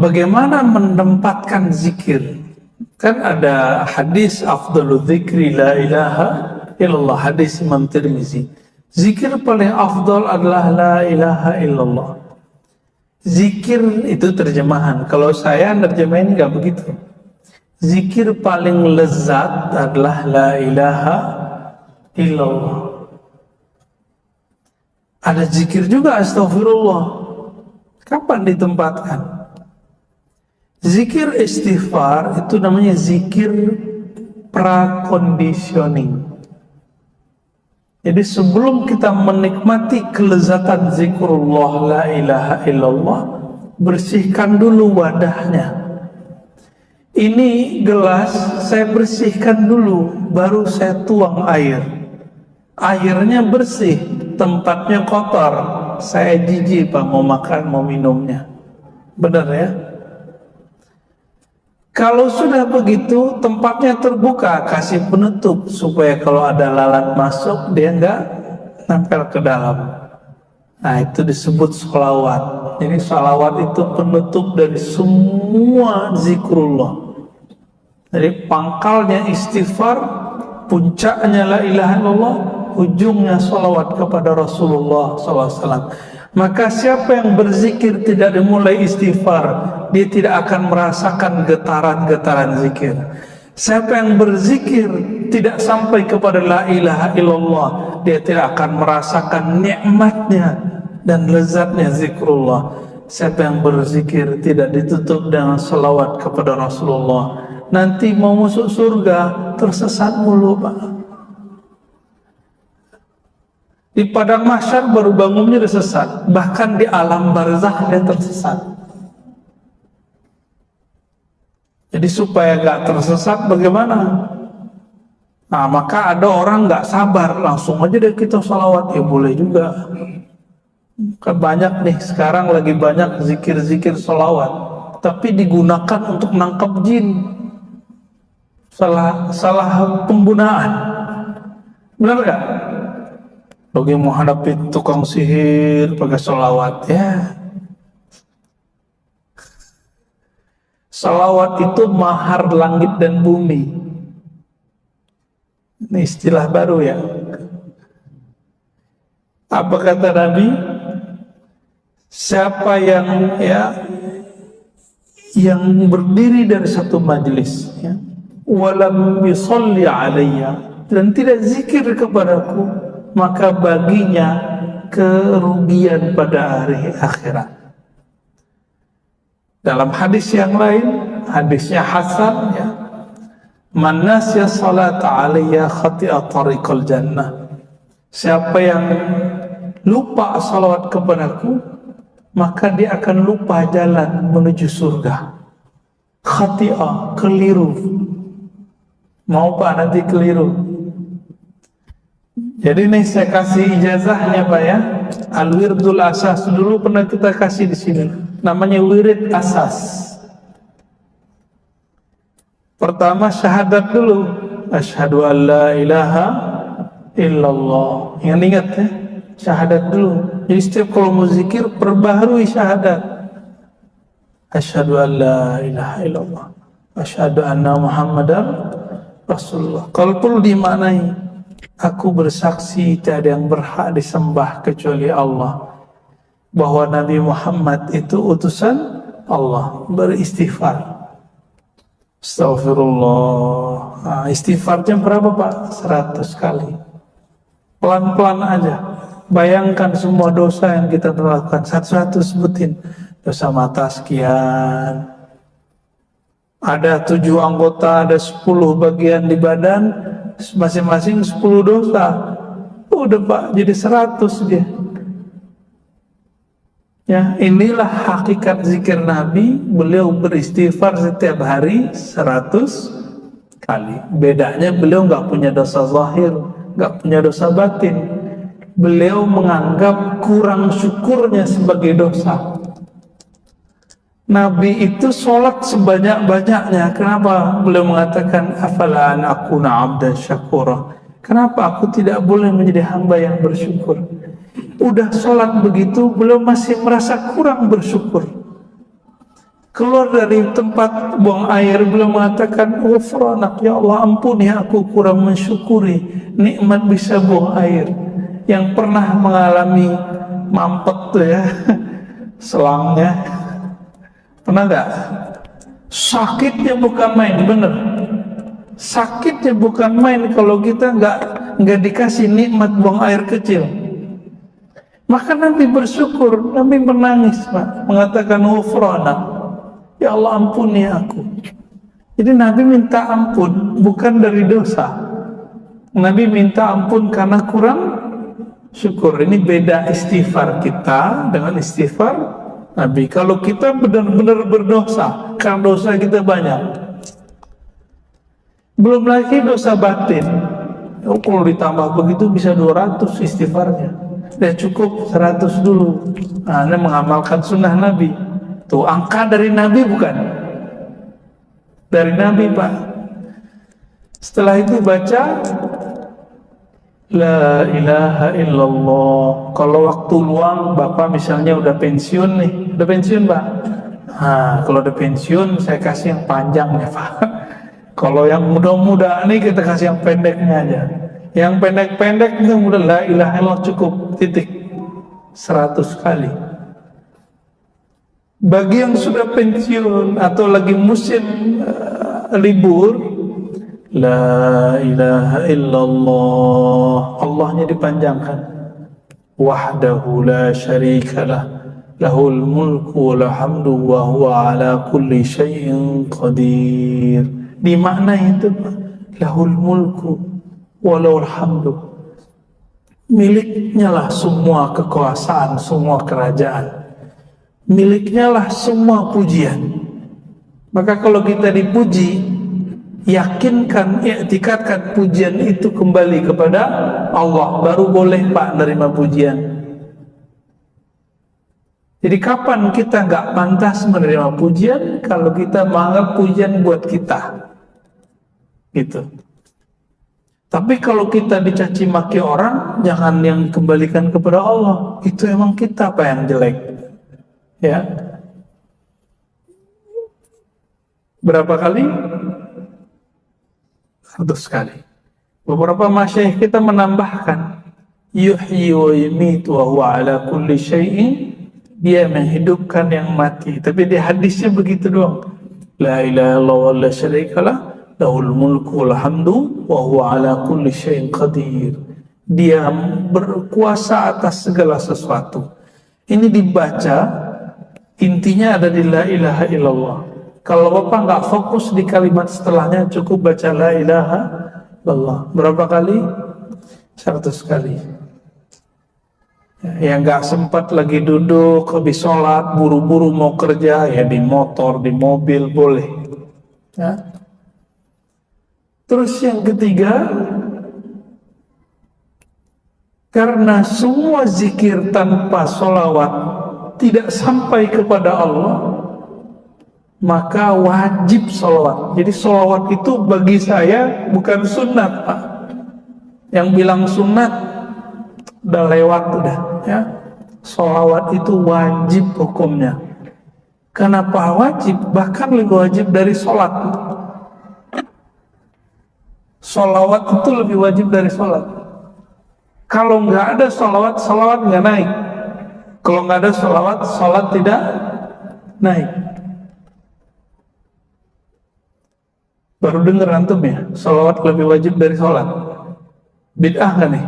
bagaimana menempatkan zikir? Kan ada hadis afdalu dzikri la ilaha illallah, hadis Imam Tirmizi. Zikir paling afdal adalah la ilaha illallah. Zikir itu terjemahan. Kalau saya nerjemahin nggak begitu. Zikir paling lezat adalah la ilaha illallah. Ada zikir juga astagfirullah. Kapan ditempatkan? Zikir istighfar itu namanya zikir prakondisioning. Jadi sebelum kita menikmati kelezatan zikrullah la ilaha illallah, bersihkan dulu wadahnya. Ini gelas saya bersihkan dulu, baru saya tuang air. Airnya bersih, tempatnya kotor. Saya jijik Pak mau makan, mau minumnya. Benar ya? Kalau sudah begitu, tempatnya terbuka, kasih penutup supaya kalau ada lalat masuk dia enggak nempel ke dalam. Nah itu disebut sholawat. Jadi sholawat itu penutup dari semua zikrullah. Jadi pangkalnya istighfar, puncaknya la ilaha illallah, ujungnya sholawat kepada Rasulullah SAW. Maka siapa yang berzikir tidak dimulai istighfar, dia tidak akan merasakan getaran-getaran zikir. Siapa yang berzikir tidak sampai kepada la ilaha illallah, dia tidak akan merasakan nikmatnya dan lezatnya zikrullah. Siapa yang berzikir tidak ditutup dengan salawat kepada Rasulullah, nanti mau masuk surga tersesat mulu Pak. Di padang mahsyar baru bangunnya dia sesat, bahkan di alam barzakh dia tersesat. Jadi supaya gak tersesat bagaimana? Nah maka ada orang gak sabar, langsung aja deh kita salawat. Ya boleh juga. Kan banyak nih sekarang lagi banyak zikir-zikir salawat, tapi digunakan untuk nangkap jin. Salah penggunaan. Benar gak? Lagi menghadapi tukang sihir pakai sholawat ya. Sholawat itu mahar langit dan bumi. Ini istilah baru ya. Apa kata Nabi? Siapa yang berdiri dari satu majelis ya, walam yusalli alayya, dan tidak zikir kepadaku, maka baginya kerugian pada hari akhirat. Dalam hadis yang lain, hadisnya hasan ya, man nasya salata alayya khati'a tariqal jannah. Siapa yang lupa salawat kepadaku, maka dia akan lupa jalan menuju surga. Khati'a, keliru. Mau Pak nanti keliru. Jadi nih saya kasih ijazahnya Pak ya. Al-wirdul asas dulu pernah kita kasih di sini. Namanya wirid asas. Pertama syahadat dulu. Asyhadu an la ilaha illallah. Yang ingat ya, syahadat dulu. Jadi setiap kalau mau zikir perbaharui syahadat. Asyhadu an la ilaha illallah. Asyhadu anna Muhammadar Rasulullah. Kalau perlu dimaknai, aku bersaksi tiada yang berhak disembah kecuali Allah, bahwa Nabi Muhammad itu utusan Allah. Beristighfar, astaghfirullah. Nah, istighfarnya berapa Pak? 100 kali. Pelan-pelan aja. Bayangkan semua dosa yang kita lakukan, satu-satu sebutin. Dosa mata sekian, ada 7 anggota, ada 10 bagian di badan, masing-masing 10 dosa. Udah Pak, jadi 100 dia. Ya, inilah hakikat zikir Nabi. Beliau beristighfar setiap hari 100 kali. Bedanya beliau nggak punya dosa zahir, nggak punya dosa batin. Beliau menganggap kurang syukurnya sebagai dosa. Nabi itu sholat sebanyak-banyaknya. Kenapa? Beliau mengatakan, afala an akuna abdan syakura. Kenapa aku tidak boleh menjadi hamba yang bersyukur? Udah sholat begitu, beliau masih merasa kurang bersyukur. Keluar dari tempat buang air, beliau mengatakan, ghufranak, ya Allah ampuni aku kurang mensyukuri nikmat bisa buang air. Yang pernah mengalami mampet tuh ya, selangnya, pernah nggak? Sakitnya bukan main, bener. Sakitnya bukan main kalau kita nggak dikasih nikmat buang air kecil. Maka Nabi bersyukur, Nabi menangis, Pak, mengatakan ghufranak, ya Allah ampuni aku. Jadi Nabi minta ampun bukan dari dosa. Nabi minta ampun karena kurang syukur. Ini beda istighfar kita dengan istighfar Nabi. Kalau kita benar-benar berdosa, karena dosa kita banyak. Belum lagi dosa batin. Oh, kalau ditambah begitu bisa 200 istighfarnya. Ya cukup 100 dulu. Nah, ini mengamalkan sunnah Nabi. Tuh angka dari Nabi bukan? Dari Nabi, Pak. Setelah itu baca La ilaha illallah. Kalau waktu luang Bapak misalnya udah pensiun nih, udah pensiun Pak. Nah, kalau udah pensiun saya kasih yang panjang ya Pak. Kalau yang muda-muda nih kita kasih yang pendeknya aja. Yang pendek-pendek itu udah la ilaha illallah cukup, titik. 100 kali. Bagi yang sudah pensiun atau lagi musim libur, La ilaha illallah, Allahnya dipanjangkan. Wahdahu la syarikalah, lahul mulku wa hamdu wa huwa ala kulli syai'in qadir. Di makna itu, lahul mulku wa lahul hamdu. Miliknya lah semua kekuasaan, semua kerajaan. Miliknya lah semua pujian. Maka kalau kita dipuji, yakinkan, i'tikadkan pujian itu kembali kepada Allah, baru boleh Pak nerima pujian. Jadi kapan kita nggak pantas menerima pujian? Kalau kita menganggap pujian buat kita, gitu. Tapi kalau kita dicaci maki orang, jangan yang dikembalikan kepada Allah. Itu emang kita Pak yang jelek, ya. Berapa kali? 100 kali. Beberapa masyayikh kita menambahkan yuhyi wa yumitu wa huwa ala kulli syai'in, dia menghidupkan yang mati. Tapi di hadisnya begitu doang. La ilaha illallah wa la syarikalah, lahul mulku wal hamdu wa huwa ala kulli syai'in qadir. Dia berkuasa atas segala sesuatu. Ini dibaca, intinya ada di la ilaha illallah. Kalau Bapak nggak fokus di kalimat setelahnya, cukup baca la ilaha illallah. Berapa kali? 100 kali. Yang nggak sempat lagi duduk, habis sholat, buru-buru mau kerja, ya di motor, di mobil, boleh. Ya. Terus yang ketiga, karena semua zikir tanpa sholawat tidak sampai kepada Allah, maka wajib sholawat. Jadi sholawat itu bagi saya bukan sunat Pak. Yang bilang sunat udah lewat udah ya. Sholawat itu wajib hukumnya. Kenapa wajib? Bahkan lebih wajib dari sholat. Sholawat itu lebih wajib dari sholat. Kalau nggak ada sholawat, sholawat nggak naik. Kalau nggak ada sholawat, sholat tidak naik. Baru dengar antum ya, sholawat lebih wajib dari sholat. Bid'ah kan nih?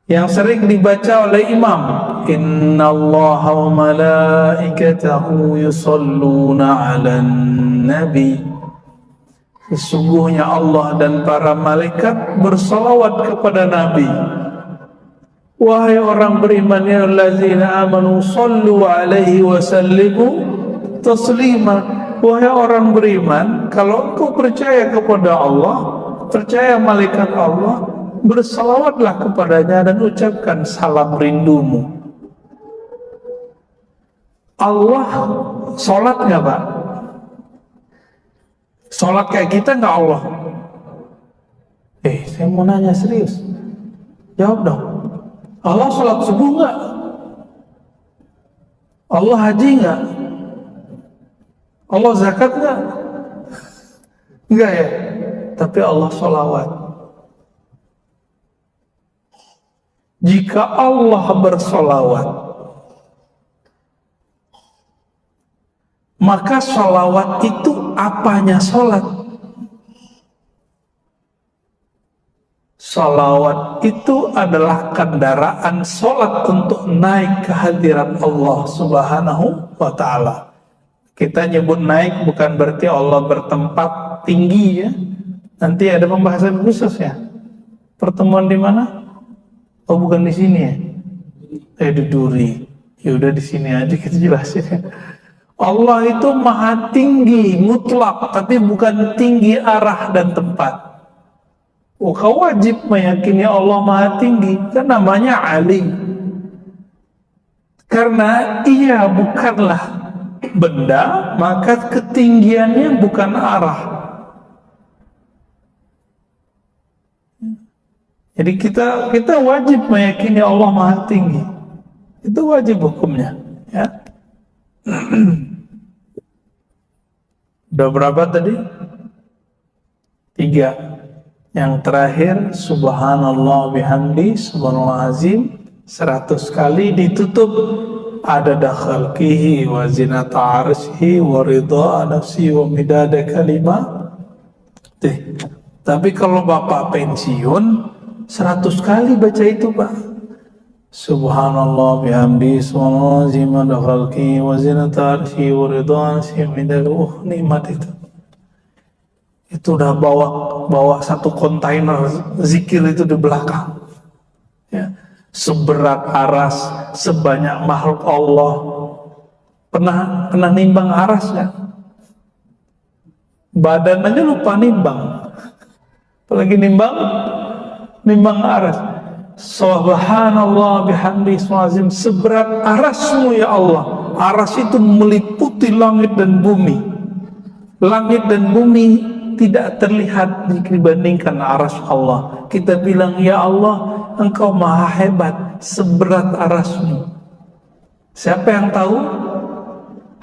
Yang sering dibaca oleh imam, Inna Allaha wa malaikatahu yusalluna ala nabi. Sesungguhnya Allah dan para malaikat bersalawat kepada Nabi. Wahai orang beriman, ya allazina amanu sallu alaihi wa sallimu taslima. Wahai orang beriman, kalau engkau percaya kepada Allah, percaya malaikat Allah, bersalawatlah kepadanya dan ucapkan salam rindumu. Allah sholat nggak Pak? Sholat kayak kita nggak Allah? Saya mau nanya serius, jawab dong. Allah sholat subuh nggak? Allah haji nggak? Allah zakat nggak? Enggak ya? Tapi Allah sholawat. Jika Allah bersolawat, maka sholawat itu apanya sholat? Sholawat itu adalah kendaraan sholat untuk naik ke hadirat Allah Subhanahu wa ta'ala. Kita nyebut naik bukan berarti Allah bertempat tinggi ya. Nanti ada pembahasan khusus ya. Pertemuan di mana? Oh bukan di sini ya. Di Duri. Ya udah di sini aja kita jelasin ya. Allah itu maha tinggi mutlak, tapi bukan tinggi arah dan tempat. Kau wajib meyakini Allah maha tinggi, kan namanya alim. Karena ia bukanlah benda, maka ketinggiannya bukan arah. Jadi kita wajib meyakini Allah maha tinggi. Itu wajib hukumnya, ya. Udah berapa tadi? 3. Yang terakhir, subhanallah bihamdi, subhanallah azim, 100 kali ditutup adada khalqihi wa zinata arsyihi wa ridha nafsi wa midada kalimah. Tapi kalau bapak pensiun 100 kali baca itu pak. Subhanallah bihamdi, subhanallah azim, adada khalqihi wa zinata arsyihi wa ridha nafsi wa midada. Nikmat itu. Itu udah bawa satu kontainer zikir itu di belakang ya. Seberat aras, sebanyak makhluk Allah. Pernah nimbang aras ya? Badan aja lupa nimbang, apalagi nimbang aras. Subhanallah bihamdi subhanallah, seberat arasmu ya Allah. Aras itu meliputi langit dan bumi. Langit dan bumi tidak terlihat dibandingkan aras Allah. Kita bilang, ya Allah, Engkau maha hebat, seberat arasmu. Siapa yang tahu?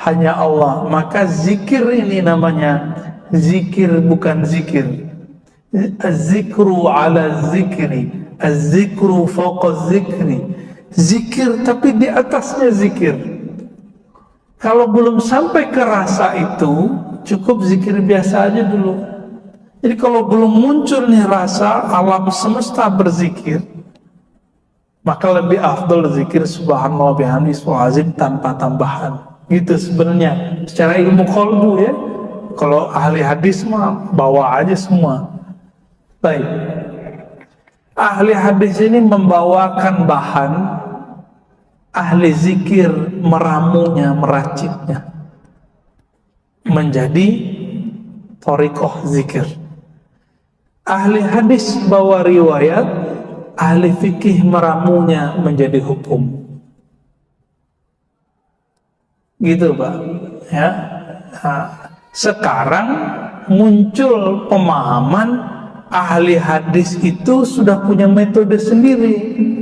Hanya Allah. Maka zikir ini namanya zikir bukan zikir. Az-zikru ala zikri, az-zikru fawqa zikri. Zikir tapi di atasnya zikir. Kalau belum sampai ke rasa itu, cukup zikir biasa aja dulu. Jadi kalau belum muncul nih rasa alam semesta berzikir, maka lebih afdol zikir subhanallah bihamdi subhanallah azim tanpa tambahan. Gitu sebenarnya secara ilmu qalbu ya. Kalau ahli hadis mah bawa aja semua. Baik. Ahli hadis ini membawakan bahan, ahli zikir meramunya, meraciknya menjadi thariqah zikir. Ahli hadis bawa riwayat, ahli fikih meramunya menjadi hukum. Gitu Pak ya. Nah, sekarang muncul pemahaman ahli hadis itu sudah punya metode sendiri.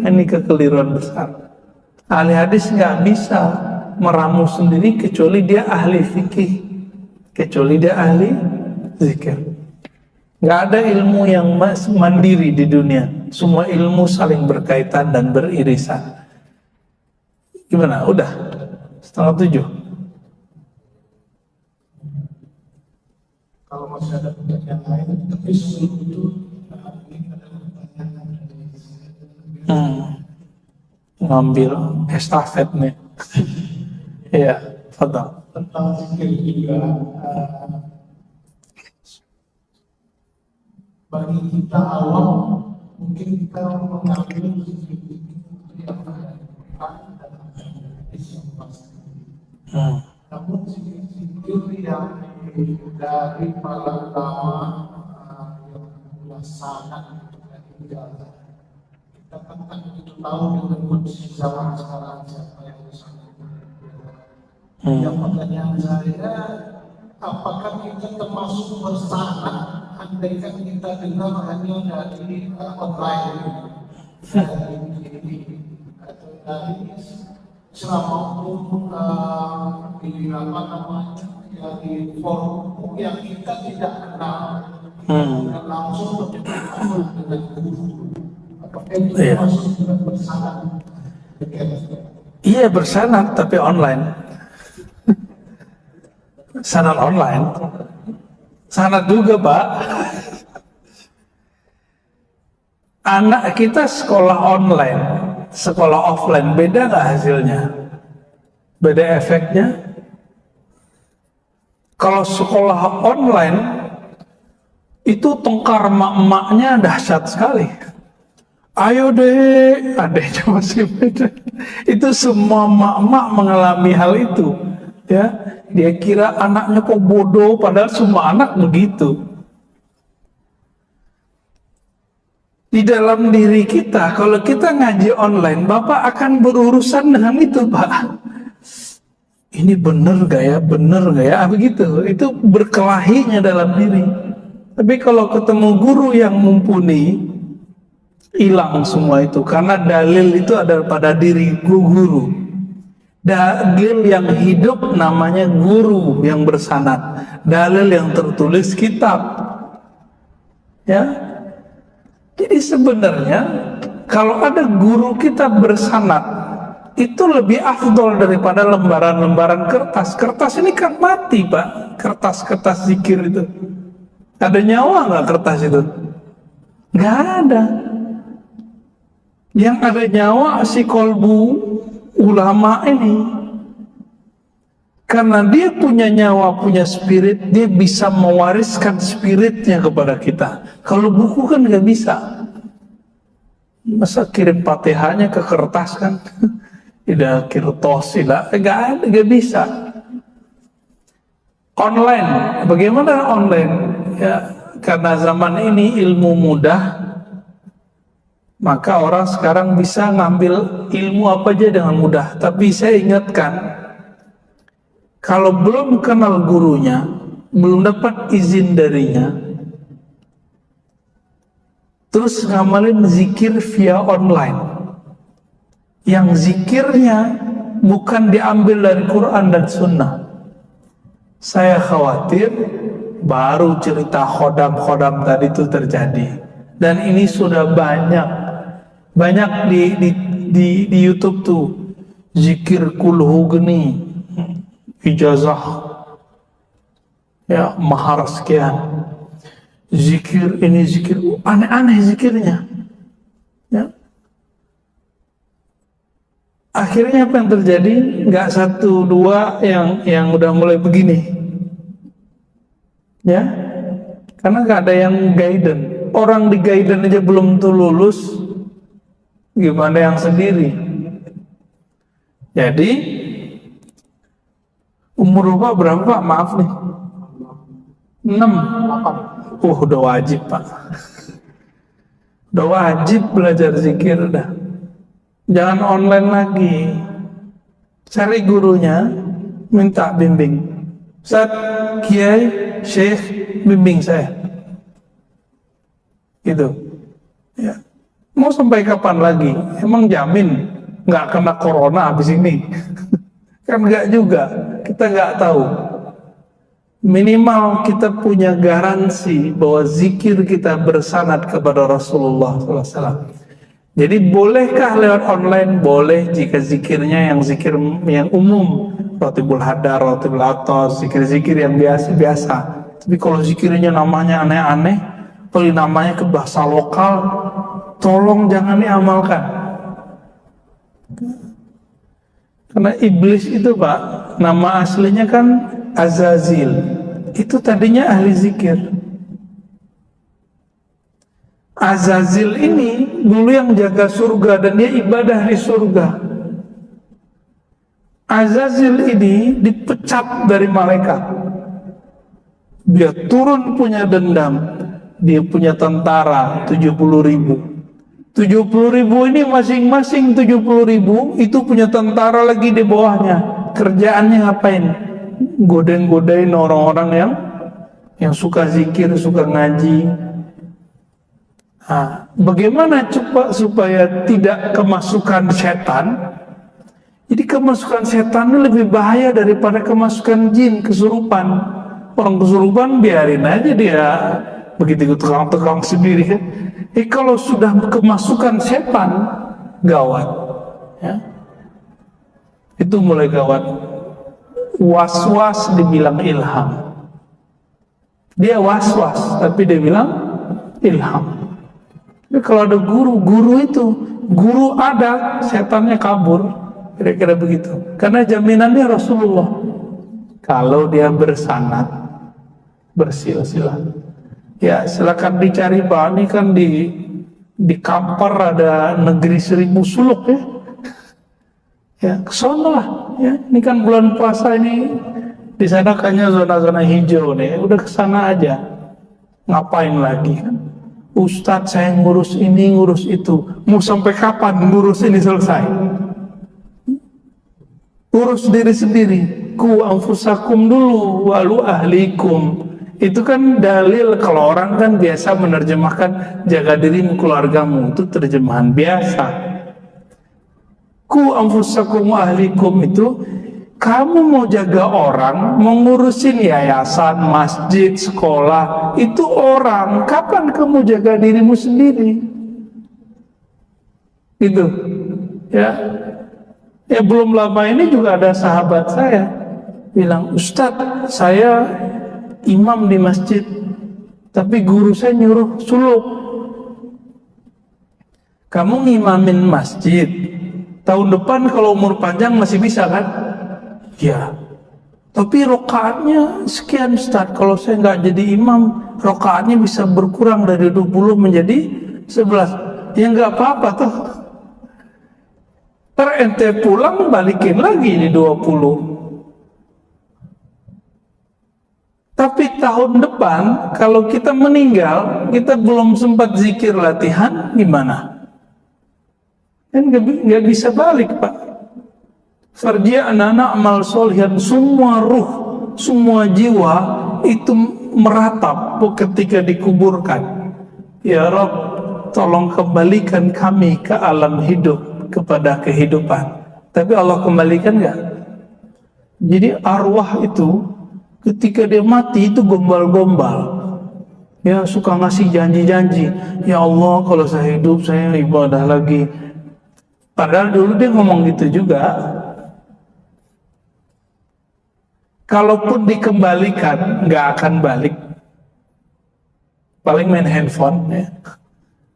Ini kekeliruan besar. Ahli hadis nggak bisa meramu sendiri kecuali dia ahli fikih, kecuali dia ahli zikir. Nggak ada ilmu yang mandiri di dunia. Semua ilmu saling berkaitan dan beririsan. Gimana? Udah 6:30. Kalau masih ada pertanyaan lain, tapi sebelum itu ini ada pertanyaan dari Ngambil estafet nih. Iya, fadal. tentang zikir juga. Bagi kita awam, mungkin kita mengambil zikir yang ada dan hadis yang pasti. Namun zikir yang dari para ulama yang sangat meninggal. Kita kan begitu tahu dengan kondisi zaman sekarang siapa yang sangat meninggal. Yang pertanyaan saya, apakah kita termasuk bersalah andaikan kita dengar hanya dari online, dari TV atau dari selama di apa namanya ya di forum yang kita tidak kenal dan langsung berjumpa dengan guru. Apakah itu masih bersanad? Iya bersanad tapi online. Sanad online. Sanad juga Pak. Anak kita sekolah online, sekolah offline, beda nggak hasilnya? Beda efeknya? Kalau sekolah online, itu tengkar emak-emaknya dahsyat sekali. Ayo deh, adanya masih beda. Itu semua emak-emak mengalami hal itu. Ya, dia kira anaknya kok bodoh, padahal semua anak begitu. Di dalam diri kita, kalau kita ngaji online, Bapak akan berurusan dengan itu, Pak. Ini bener gak ya, bener gak ya, begitu. Itu berkelahinya dalam diri. Tapi kalau ketemu guru yang mumpuni, hilang semua itu. Karena dalil itu ada pada diri guru. Dalil yang hidup namanya guru yang bersanad. Dalil yang tertulis kitab. Ya. Jadi sebenarnya kalau ada guru kita bersanad itu lebih afdol daripada lembaran-lembaran kertas. Kertas ini kan mati Pak. Kertas-kertas zikir itu. Ada nyawa nggak kertas itu? Nggak ada. Yang ada nyawa si kolbu ulama ini. Karena dia punya nyawa, punya spirit, dia bisa mewariskan spiritnya kepada kita. Kalau buku kan nggak bisa. Masa kirim Fatihahnya ke kertas kan? Tidak kirtos, nggak bisa. Online, bagaimana online? Ya, karena zaman ini ilmu mudah, maka orang sekarang bisa ngambil ilmu apa aja dengan mudah. Tapi saya ingatkan, kalau belum kenal gurunya, belum dapat izin darinya, terus ngamalin zikir via online, yang zikirnya bukan diambil dari Quran dan Sunnah, saya khawatir baru cerita khodam-khodam tadi itu terjadi. Dan ini sudah banyak di YouTube tuh, zikir kulhu geni, ijazah ya mahar sekian, zikir ini zikir aneh-aneh zikirnya ya. Akhirnya apa yang terjadi? Nggak satu dua yang udah mulai begini ya, karena nggak ada yang guidance. Orang di guidance aja belum tuh lulus, gimana yang sendiri? Jadi umur Bapak berapa Pak? Maaf nih. 6. Udah wajib Pak. Udah wajib belajar zikir dah. Jangan online lagi. Cari gurunya, minta bimbing. Ustaz, Kiai, Syekh, bimbing saya. Gitu. Ya. Mau sampai kapan lagi? Emang jamin nggak kena corona habis ini? Kan nggak juga. Kita nggak tahu. Minimal kita punya garansi bahwa zikir kita bersanad kepada Rasulullah SAW. Jadi bolehkah lewat online? Boleh jika zikirnya yang zikir yang umum, Ratibul Hadar, Ratibul Atos, zikir-zikir yang biasa-biasa. Tapi kalau zikirnya namanya aneh-aneh, apalagi namanya ke bahasa lokal, tolong jangan diamalkan. Karena iblis itu Pak, nama aslinya kan Azazil. Itu tadinya ahli zikir. Azazil ini dulu yang jaga surga dan dia ibadah di surga. Azazil ini dipecat dari malaikat. Dia turun punya dendam. Dia punya tentara 70.000. 70.000 ini masing-masing 70.000 itu punya tentara lagi di bawahnya. Kerjaannya ngapain? Godain-godain orang-orang yang suka zikir, suka ngaji. Nah, bagaimana coba supaya tidak kemasukan setan? Jadi kemasukan setan ini lebih bahaya daripada kemasukan jin, kesurupan. Orang kesurupan biarin aja dia begitu tukang-tukang sendiri kan. Kalau sudah kemasukan setan, gawat. Ya. Itu mulai gawat. Was-was dibilang ilham. Dia was-was, tapi dia bilang ilham. Tapi kalau ada guru itu, guru ada, setannya kabur. Kira-kira begitu. Karena jaminannya Rasulullah. Kalau dia bersanad, bersilsilah. Ya silakan dicari Pak. Ini kan di Kampar ada negeri 1000 suluk ya. Ya kesana lah. Ya ini kan bulan puasa ini. Di sana kayaknya zona-zona hijau nih. Udah kesana aja. Ngapain lagi kan? Ustadz saya ngurus ini, ngurus itu. Mau sampai kapan ngurus ini selesai? Urus diri sendiri. Ku anfusakum dulu walu ahlikum. Itu kan dalil kalau orang kan biasa menerjemahkan jaga dirimu keluargamu. Itu terjemahan biasa. Ku anfusakum wa ahlikum itu kamu mau jaga orang, mau ngurusin yayasan, masjid, sekolah, itu orang. Kapan kamu jaga dirimu sendiri? Gitu. Ya belum lama ini juga ada sahabat saya bilang, Ustadz saya imam di masjid tapi guru saya nyuruh suluk. Kamu ngimamin masjid tahun depan kalau umur panjang masih bisa kan? Ya, tapi rokaatnya sekian Ustadz. Kalau saya nggak jadi imam, rokaatnya bisa berkurang dari 20 menjadi 11. Ya nggak apa-apa tuh. Ntar ente pulang balikin lagi di 20. Tapi tahun depan kalau kita meninggal, kita belum sempat zikir latihan, gimana? Kan nggak bisa balik Pak. Farji'na na'mal sholihan, semua ruh, semua jiwa itu meratap ketika dikuburkan. Ya Rabb, tolong kembalikan kami ke alam hidup, kepada kehidupan. Tapi Allah kembalikan nggak? Jadi arwah itu ketika dia mati itu gombal-gombal. Ya suka ngasih janji-janji. Ya Allah kalau saya hidup saya ibadah lagi. Padahal dulu dia ngomong gitu juga. Kalaupun dikembalikan nggak akan balik. Paling main handphone ya.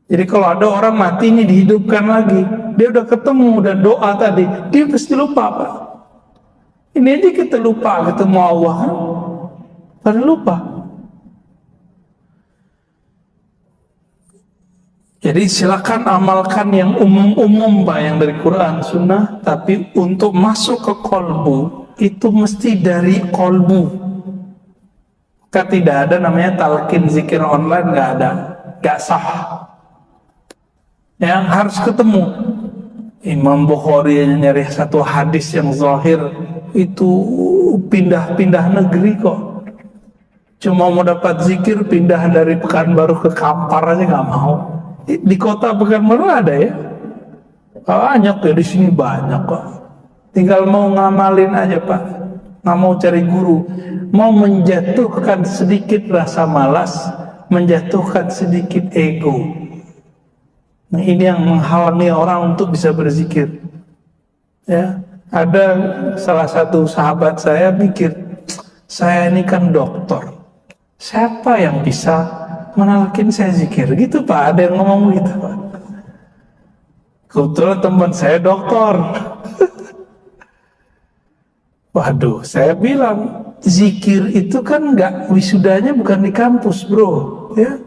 Jadi kalau ada orang mati ini dihidupkan lagi, dia udah ketemu dan doa tadi, dia pasti lupa Pak. Ini aja kita lupa ketemu Allah, pada lupa. Jadi silakan amalkan yang umum-umum Pak, yang dari Quran, Sunnah, tapi untuk masuk ke kolbu itu mesti dari kolbu. Kan tidak ada namanya talqin zikir online, nggak ada, nggak sah. Yang harus ketemu. Imam Bukhari nyari satu hadis yang zahir itu pindah-pindah negeri kok. Cuma mau dapat zikir pindah dari Pekanbaru ke Kampar aja nggak mau. Di kota Pekanbaru ada ya? Banyak ya, di sini banyak kok. Tinggal mau ngamalin aja Pak. Nggak mau cari guru. Mau menjatuhkan sedikit rasa malas, menjatuhkan sedikit ego. Nah ini yang menghalangi orang untuk bisa berzikir. Ya, ada salah satu sahabat saya mikir, saya ini kan dokter, siapa yang bisa menalkin saya zikir? Gitu Pak, ada yang ngomong gitu Pak. Kebetulan teman saya dokter. Waduh, saya bilang zikir itu kan nggak, wisudanya bukan di kampus bro, ya.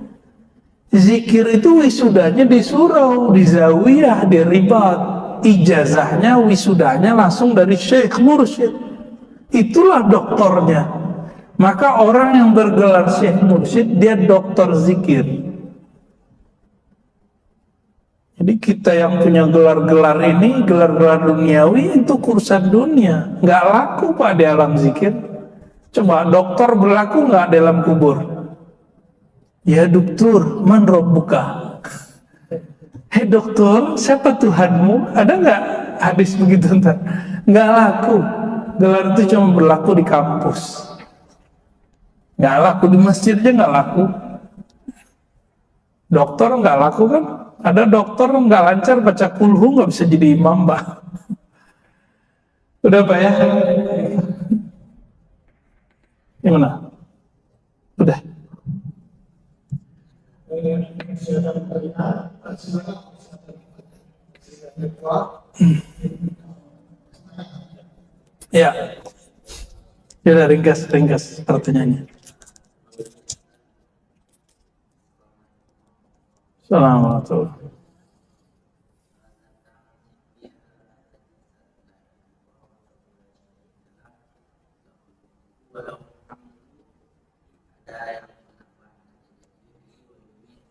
Zikir itu wisudanya di surau, di zawiyah, di ribat. Ijazahnya, wisudanya langsung dari syekh mursyid. Itulah doktornya. Maka orang yang bergelar syekh mursyid, dia doktor zikir. Jadi kita yang punya gelar-gelar ini, gelar-gelar duniawi, itu urusan dunia. Nggak laku Pak di alam zikir. Coba dokter berlaku nggak dalam kubur? Ya dokter, man rabbuka? Hei dokter, siapa Tuhanmu? Ada nggak hadis begitu ntar? Nggak laku. Gelar itu cuma berlaku di kampus. Nggak laku di masjid aja nggak laku. Dokter nggak laku kan? Ada dokter nggak lancar baca kulhu nggak bisa jadi imam, Pak. Udah Pak ya? Gimana? Udah. Ya. Ya udah ringkas pertanyaannya. Assalamualaikum.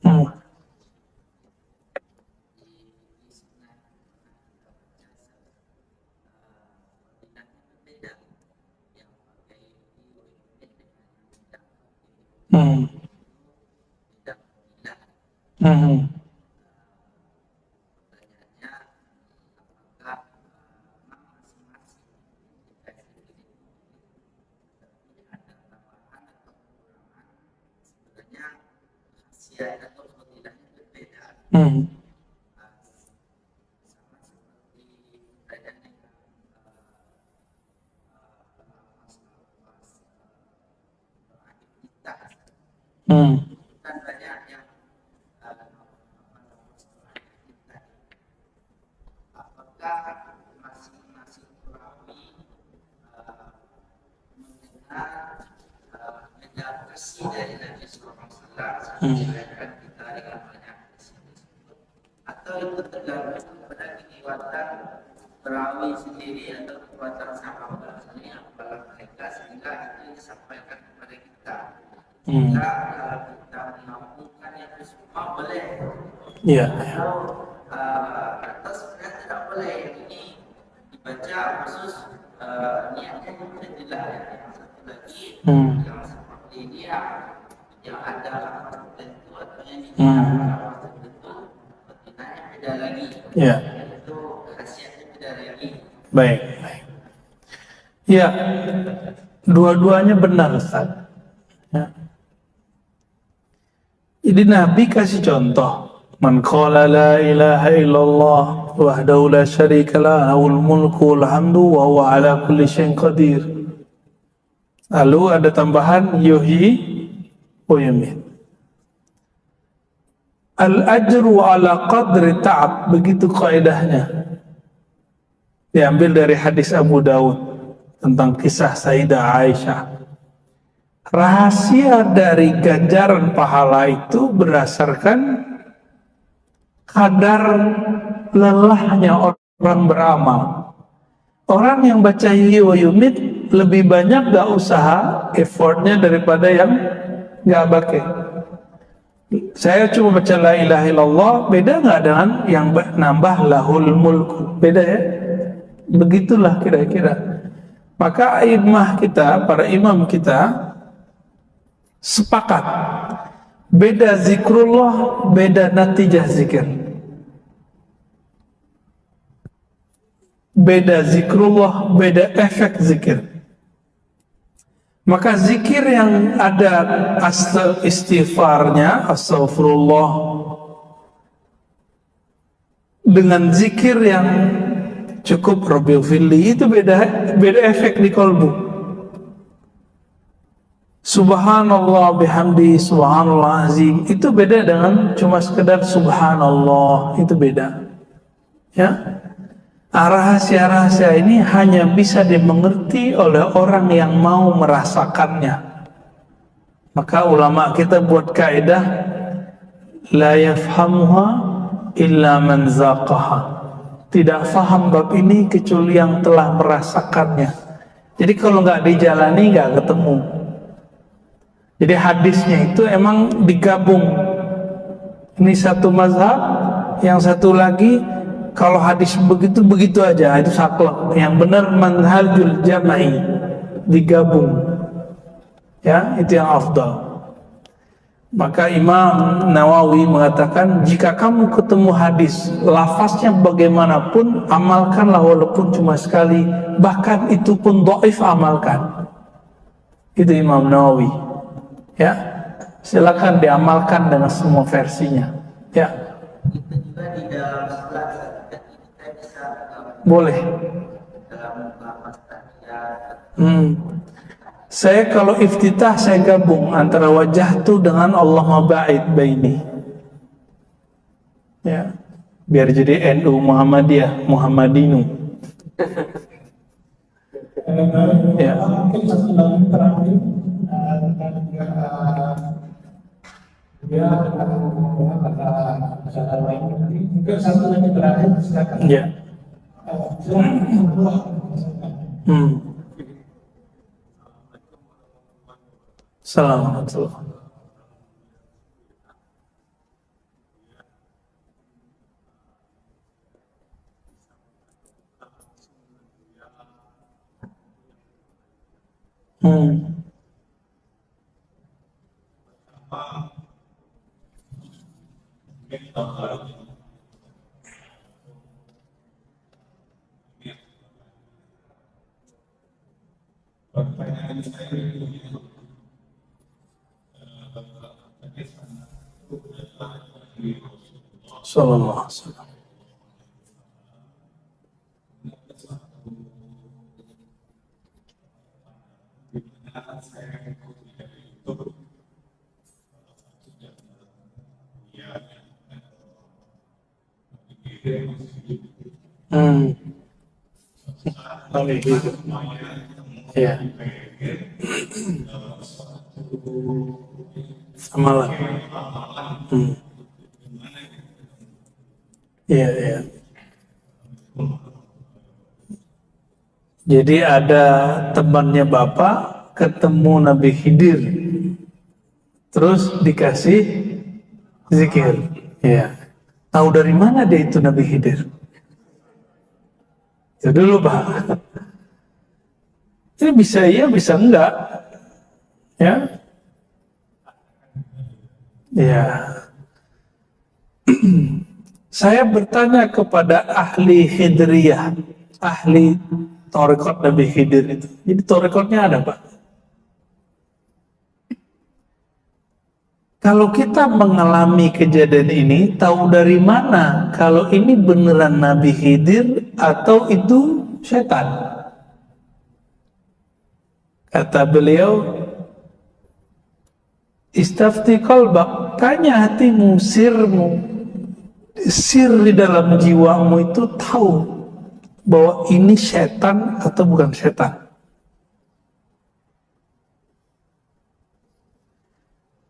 Hmm. Hmm. Hmm. Hmm. Atau itu tergantung kepada kekuatan perawi sendiri atau kekuatan sahabat apabila mereka sehingga itu disampaikan kepada kita. Sehingga kalau kita mengampungkan itu semua boleh. Iya. Atau sebenarnya tidak boleh. Ini dibaca khusus niatnya tidak. Yang satu lagi yang seperti ini yang ada tertentu atau yang tertentu pertinanya beda lagi. Iya. Itu khasiatnya beda lagi. Baik. Ya, dua-duanya benar Ustaz. Ya. Jadi Nabi kasih contoh, man qala la ilaha illallah wahdahu la syarika lah lahul mulku wal hamdu wa huwa ala kulli syai'in qadir. Lalu ada tambahan yuhyi wa yumiit. Al-ajru ala qadri ta'ab, begitu kaidahnya. Diambil dari hadis Abu Daud tentang kisah Sayyidah Aisyah. Rahasia dari ganjaran pahala itu berdasarkan kadar lelahnya orang beramal. Orang yang baca yuhyi wa yumiit lebih banyak gak usaha effortnya daripada yang gak pakai. Saya cuma baca la ilaha illallah, beda gak dengan yang nambah lahul mulku? Beda ya? Begitulah kira-kira. Maka imam kita, para imam kita sepakat, beda zikrullah, beda natijah zikir. Beda zikrullah, beda efek zikir. Maka zikir yang ada istighfarnya, astaghfirullah, dengan zikir yang cukup Rabbighfirli, itu beda efek di kolbu. Subhanallah bihamdi, subhanallah azim, itu beda dengan cuma sekedar subhanallah, itu beda. Ya. Rahasia-rahasia ini hanya bisa dimengerti oleh orang yang mau merasakannya. Maka ulama kita buat kaidah la yafhamuha illa man zaqaha. Tidak faham bab ini kecuali yang telah merasakannya. Jadi kalau nggak dijalani nggak ketemu. Jadi hadisnya itu emang digabung. Ini satu mazhab, yang satu lagi kalau hadis begitu aja, itu saklek. Yang benar manhajul jama'i, digabung. Ya, itu yang afdal. Maka Imam Nawawi mengatakan, jika kamu ketemu hadis lafaznya bagaimanapun, amalkanlah walaupun cuma sekali, bahkan itu pun dhaif, amalkan. Itu Imam Nawawi. Ya, silakan diamalkan dengan semua versinya. Ya. Kita juga di dalam sholat kita bisa Boleh. dalam lafaz tahiyat. Saya kalau iftitah saya gabung antara wajahtu dengan Allahumma ba'id baini. Ya. Biar jadi NU Muhammadiyah, Muhammadinu. Ya. Mungkin satu lagi terakhir dia kata masalah lain tadi. Mungkin satu lagi terakhir silakan. Ya. Assalamualaikum. Sallallahu alaihi wasallam. Iya. Amalan. Iya, iya. Jadi ada temannya Bapak ketemu Nabi Khidir, terus dikasih zikir. Iya. Tahu dari mana dia itu Nabi Khidir? Itu dulu Pak. Ini bisa iya, bisa enggak. Ya. Ya. Saya bertanya kepada ahli Khidriyah, ahli Thariqat Nabi Khidir itu. Jadi Thariqatnya ada Pak. Kalau kita mengalami kejadian ini, tahu dari mana kalau ini beneran Nabi Khidir atau itu setan? Kata beliau, istafti qalbak, tanya hatimu, sirmu. Sir di dalam jiwamu itu tahu bahwa ini setan atau bukan setan.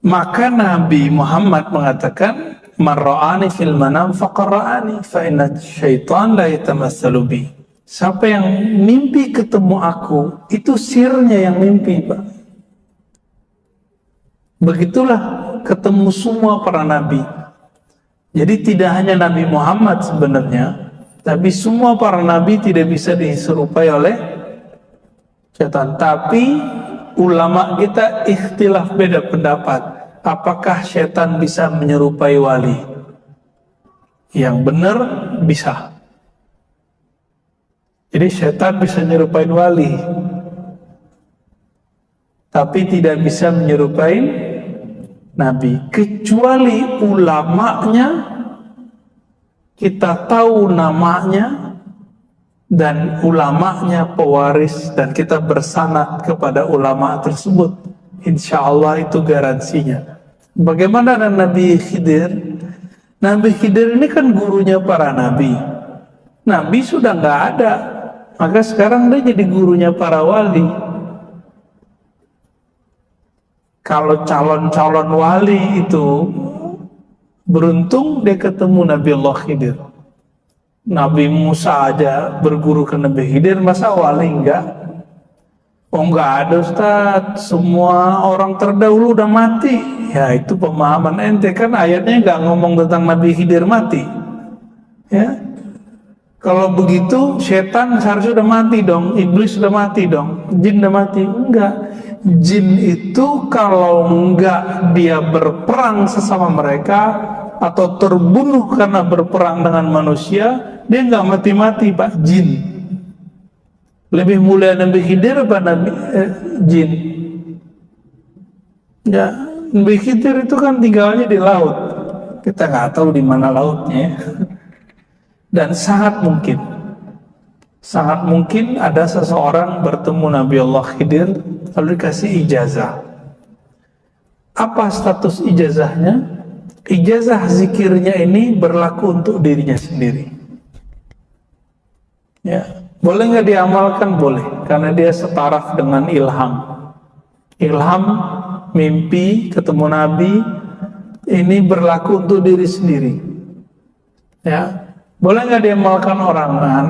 Maka Nabi Muhammad mengatakan, man ra'ani fil manam faqad ra'ani fa inna syaitan la yatamassalu bi. Siapa yang mimpi ketemu aku, itu sirnya yang mimpi, Pak. Begitulah ketemu semua para nabi. Jadi tidak hanya Nabi Muhammad sebenarnya, tapi semua para nabi tidak bisa diserupai oleh setan. Tapi ulama kita ikhtilaf, beda pendapat. Apakah setan bisa menyerupai wali? Yang benar bisa. Jadi setan bisa menyerupai wali, tapi tidak bisa menyerupai nabi. Kecuali ulamanya kita tahu namanya dan ulamanya pewaris dan kita bersanad kepada ulama tersebut, insya Allah itu garansinya. Bagaimana dengan Nabi Khidir? Nabi Khidir ini kan gurunya para nabi. Nabi sudah nggak ada, maka sekarang dia jadi gurunya para wali. Kalau calon-calon wali itu beruntung dia ketemu Nabi Allah Khidir. Nabi Musa aja berguru ke Nabi Khidir, masa wali enggak? Oh enggak ada Ustaz, semua orang terdahulu udah mati. Ya itu pemahaman ente, kan ayatnya enggak ngomong tentang Nabi Khidir mati. Ya. Kalau begitu setan seharusnya sudah mati dong, iblis sudah mati dong, jin sudah mati. Enggak. jin itu kalau enggak dia berperang sesama mereka atau terbunuh karena berperang dengan manusia, dia enggak mati-mati Pak, jin. Lebih mulia Nabi Khidir apa jin? Ya, Nabi Khidir itu kan tinggalnya di laut. Kita nggak tahu di mana lautnya. Dan sangat mungkin ada seseorang bertemu Nabi Allah Khidir lalu dikasih ijazah. Apa status ijazahnya? Ijazah zikirnya ini berlaku untuk dirinya sendiri. Ya, boleh nggak diamalkan? Boleh, karena dia setaraf dengan ilham. Ilham, mimpi, ketemu Nabi, ini berlaku untuk diri sendiri. Ya, boleh nggak diamalkan orang? Nah,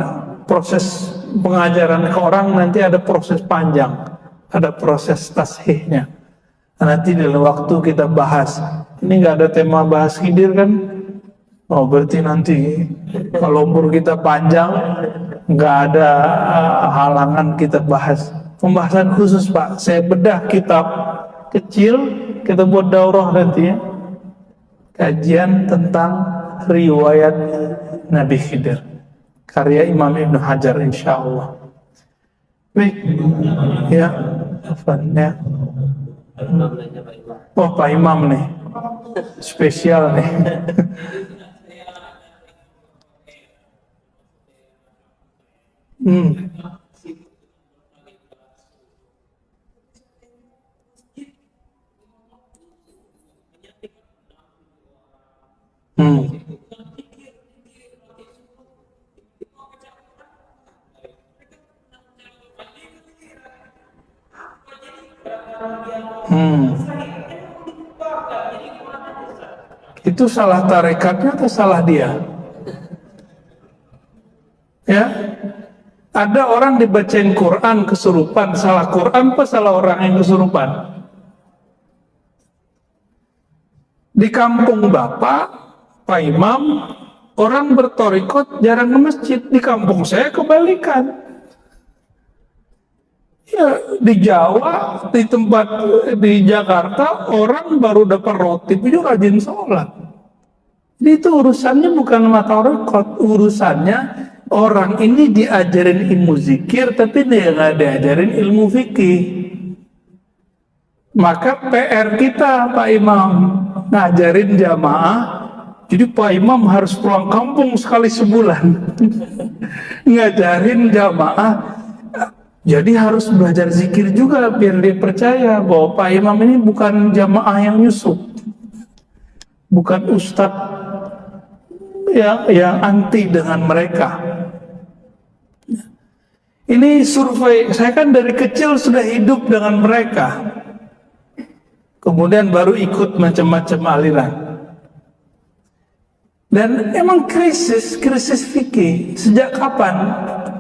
proses pengajaran ke orang nanti ada proses panjang, ada proses tashihnya. Nanti dalam waktu kita bahas. Ini nggak ada tema bahas Khidir kan? Oh, berarti nanti kalau umur kita panjang, nggak ada halangan kita bahas. Pembahasan khusus Pak. Saya bedah kitab kecil, kita buat daurah nanti ya. Kajian tentang riwayat Nabi Khidir. Karya Imam Ibn Hajar insyaallah. Baik, ya, ya. Oh Pak Imam nih, spesial nih. Hmm. Itu salah tarekatnya atau salah dia? Ya, ada orang dibacain Quran kesurupan, salah Quran apa salah orang yang kesurupan? Di kampung Bapak, Pak Imam, orang bertorikot jarang ke masjid. Di kampung saya kebalikan. Ya, di Jawa, di tempat di Jakarta, orang baru dapat roti itu rajin sholat. Jadi itu urusannya bukan matorikot, urusannya orang ini diajarin ilmu zikir, tapi dia nggak diajarin ilmu fikih. Maka PR kita Pak Imam ngajarin jamaah. Jadi Pak Imam harus pulang kampung sekali sebulan ngajarin jamaah. Jadi harus belajar zikir juga biar dia percaya bahwa Pak Imam ini bukan jamaah yang nyusup, bukan ustadz yang anti dengan mereka. Ini survei, saya kan dari kecil sudah hidup dengan mereka, kemudian baru ikut macam-macam aliran. Dan emang krisis fikih sejak kapan?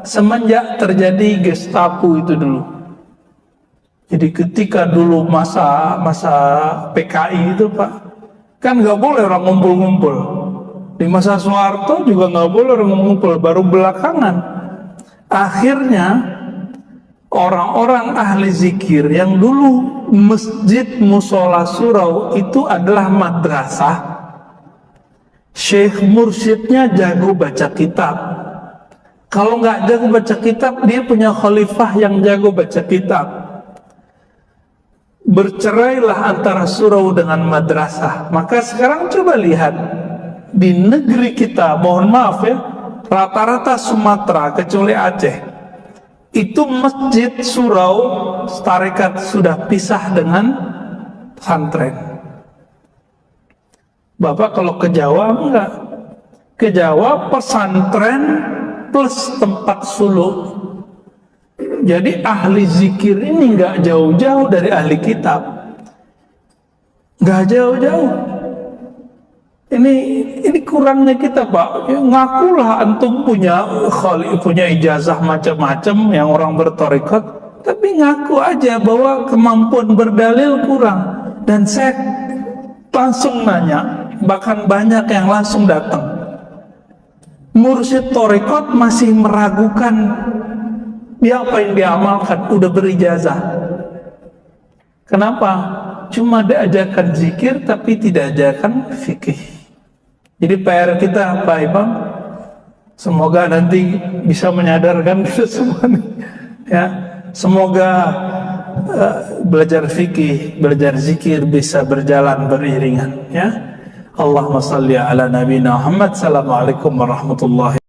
Semenjak terjadi Gestapo itu dulu. Jadi ketika dulu masa PKI itu Pak, kan nggak boleh orang ngumpul-ngumpul. Di masa Soeharto juga nggak boleh orang ngumpul. Baru belakangan, akhirnya orang-orang ahli zikir yang dulu masjid musola surau itu adalah madrasah. Syekh mursyidnya jago baca kitab. Kalau nggak jago baca kitab, dia punya khalifah yang jago baca kitab. Bercerailah antara surau dengan madrasah. Maka sekarang coba lihat di negeri kita, mohon maaf ya, rata-rata Sumatera kecuali Aceh, itu masjid surau tarekat sudah pisah dengan pesantren. Bapak kalau ke Jawa enggak, ke Jawa pesantren plus tempat suluk. Jadi ahli zikir ini nggak jauh-jauh dari ahli kitab, nggak jauh-jauh. Ini kurangnya kita Pak. Ya, ngakulah antum punya ijazah macam-macam yang orang bertorikot, tapi ngaku aja bahwa kemampuan berdalil kurang. Dan saya langsung nanya, bahkan banyak yang langsung datang. Mursyid torikot masih meragukan dia apa yang diamalkan, udah berijazah. Kenapa? Cuma diajarkan zikir tapi tidak ajarkan fikih. Jadi PR kita Pak Imam, semoga nanti bisa menyadarkan kita semua nih, ya. Semoga belajar fikih, belajar zikir bisa berjalan beriringan, ya. Allahumma salli ala nabiyina Muhammad. Assalamualaikum warahmatullahi